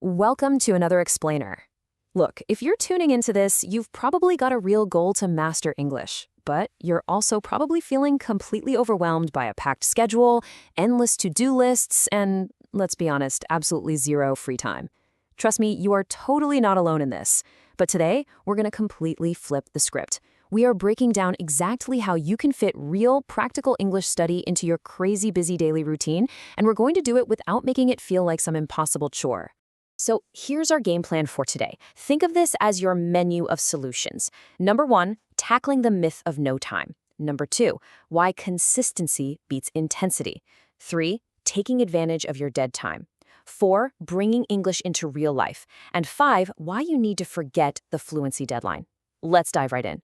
Welcome to another explainer. Look, if you're tuning into this, you've probably got a real goal to master English, but you're also probably feeling completely overwhelmed by a packed schedule, endless to-do lists, and, let's be honest, absolutely zero free time. Trust me, you are totally not alone in this. But today, we're going to completely flip the script. We are breaking down exactly how you can fit real, practical English study into your crazy busy daily routine, and we're going to do it without making it feel like some impossible chore. So here's our game plan for today. Think of this as your menu of solutions. Number 1, tackling the myth of no time. Number 2, why consistency beats intensity. 3, taking advantage of your dead time. 4, bringing English into real life. And 5, why you need to forget the fluency deadline. Let's dive right in.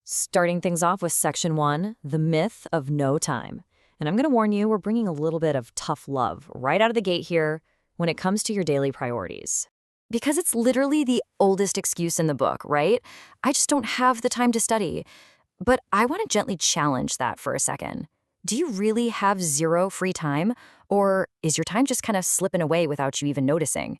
Starting things off with section 1, the myth of no time. And I'm going to warn you, we're bringing a little bit of tough love right out of the gate here when it comes to your daily priorities. Because it's literally the oldest excuse in the book, right? I just don't have the time to study. But I want to gently challenge that for a second. Do you really have zero free time? Or is your time just kind of slipping away without you even noticing?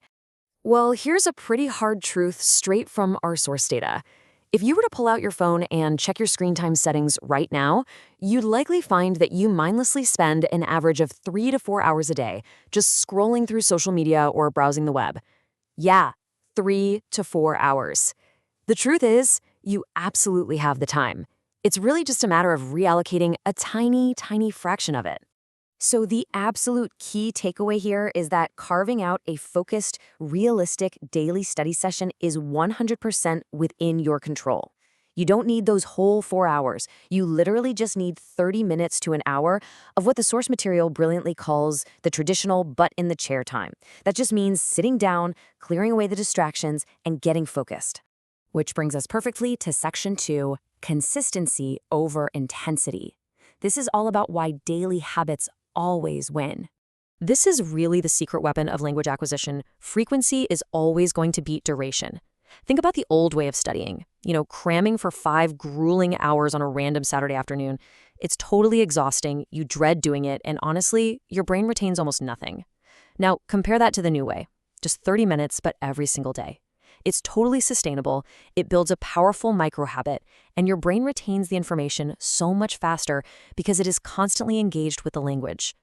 Well, here's a pretty hard truth straight from our source data. If you were to pull out your phone and check your screen time settings right now, you'd likely find that you mindlessly spend an average of 3 to 4 hours a day just scrolling through social media or browsing the web. Yeah, 3 to 4 hours. The truth is, you absolutely have the time. It's really just a matter of reallocating a tiny fraction of it. So the absolute key takeaway here is that carving out a focused, realistic daily study session is 100% within your control. You don't need those whole 4 hours. You literally just need 30 minutes to an hour of what the source material brilliantly calls the traditional butt-in-the-chair time. That just means sitting down, clearing away the distractions, and getting focused. Which brings us perfectly to section 2, consistency over intensity. This is all about why daily habits always win. This is really the secret weapon of language acquisition. Frequency is always going to beat duration. Think about the old way of studying. Cramming for 5 grueling hours on a random Saturday afternoon. It's totally exhausting, you dread doing it, and honestly, your brain retains almost nothing. Now, compare that to the new way. Just 30 minutes, but every single day. It's totally sustainable, it builds a powerful micro-habit, and your brain retains the information so much faster because it is constantly engaged with the language.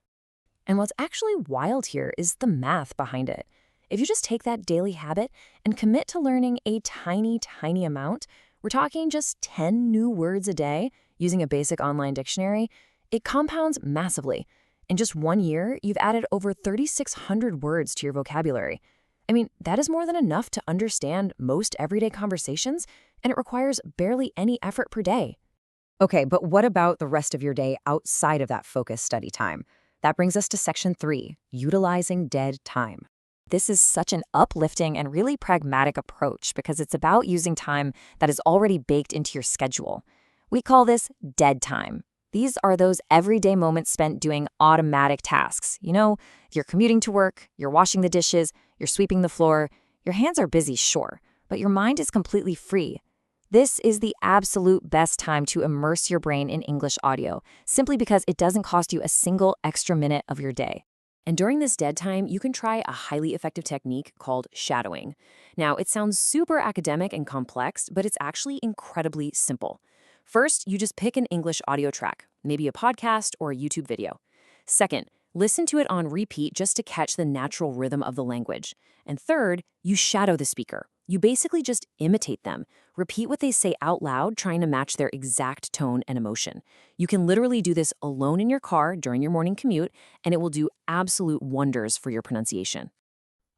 And what's actually wild here is the math behind it. If you just take that daily habit and commit to learning a tiny amount, we're talking just 10 new words a day using a basic online dictionary, it compounds massively. In just 1 year, you've added over 3,600 words to your vocabulary. I mean, that is more than enough to understand most everyday conversations, and it requires barely any effort per day. Okay, but what about the rest of your day outside of that focused study time? That brings us to section 3, utilizing dead time. This is such an uplifting and really pragmatic approach because it's about using time that is already baked into your schedule. We call this dead time. These are those everyday moments spent doing automatic tasks. You're commuting to work, you're washing the dishes, you're sweeping the floor. Your hands are busy, sure, but your mind is completely free. This is the absolute best time to immerse your brain in English audio, simply because it doesn't cost you a single extra minute of your day. And during this dead time, you can try a highly effective technique called shadowing. Now, it sounds super academic and complex, but it's actually incredibly simple. First, you just pick an English audio track, maybe a podcast or a YouTube video. Second, listen to it on repeat just to catch the natural rhythm of the language. And third, you shadow the speaker. You basically just imitate them. Repeat what they say out loud, trying to match their exact tone and emotion. You can literally do this alone in your car during your morning commute, and it will do absolute wonders for your pronunciation.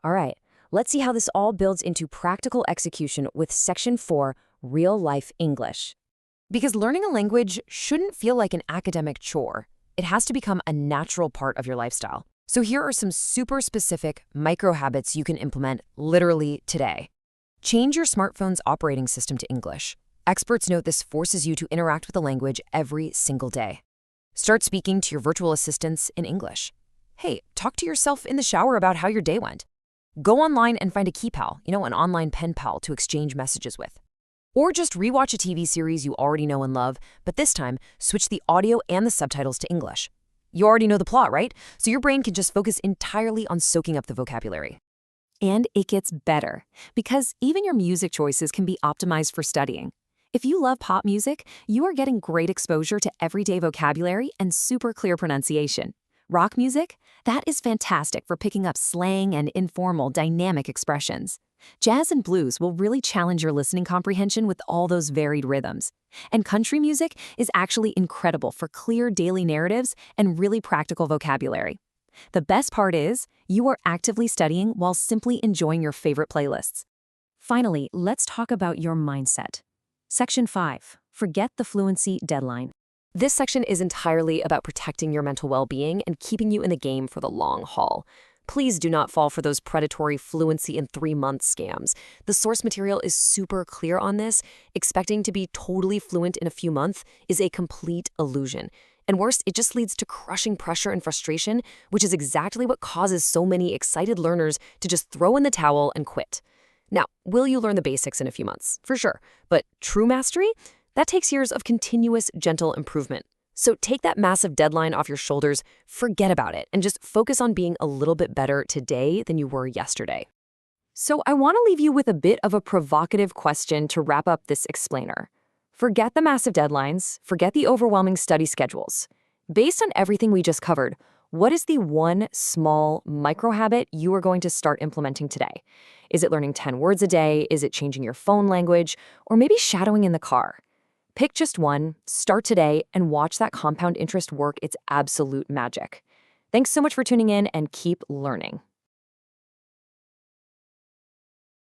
All right, let's see how this all builds into practical execution with section 4, real-life English. Because learning a language shouldn't feel like an academic chore. It has to become a natural part of your lifestyle. So here are some super specific micro habits you can implement literally today. Change your smartphone's operating system to English. Experts note this forces you to interact with the language every single day. Start speaking to your virtual assistants in English. Hey, talk to yourself in the shower about how your day went. Go online and find a key pal, an online pen pal to exchange messages with. Or just rewatch a TV series you already know and love, but this time, switch the audio and the subtitles to English. You already know the plot, right? So your brain can just focus entirely on soaking up the vocabulary. And it gets better, because even your music choices can be optimized for studying. If you love pop music, you are getting great exposure to everyday vocabulary and super clear pronunciation. Rock music? That is fantastic for picking up slang and informal, dynamic expressions. Jazz and blues will really challenge your listening comprehension with all those varied rhythms. And country music is actually incredible for clear daily narratives and really practical vocabulary. The best part is, you are actively studying while simply enjoying your favorite playlists. Finally, let's talk about your mindset. Section 5. Forget the fluency deadline. This section is entirely about protecting your mental well-being and keeping you in the game for the long haul. Please do not fall for those predatory fluency in 3-month scams. The source material is super clear on this. Expecting to be totally fluent in a few months is a complete illusion. And worse, it just leads to crushing pressure and frustration, which is exactly what causes so many excited learners to just throw in the towel and quit. Now, will you learn the basics in a few months? For sure. But true mastery? That takes years of continuous, gentle improvement. So take that massive deadline off your shoulders, forget about it, and just focus on being a little bit better today than you were yesterday. So I want to leave you with a bit of a provocative question to wrap up this explainer. Forget the massive deadlines, forget the overwhelming study schedules. Based on everything we just covered, what is the one small micro habit you are going to start implementing today? Is it learning 10 words a day? Is it changing your phone language? Or maybe shadowing in the car? Pick just one, start today, and watch that compound interest work its absolute magic. Thanks so much for tuning in, and keep learning.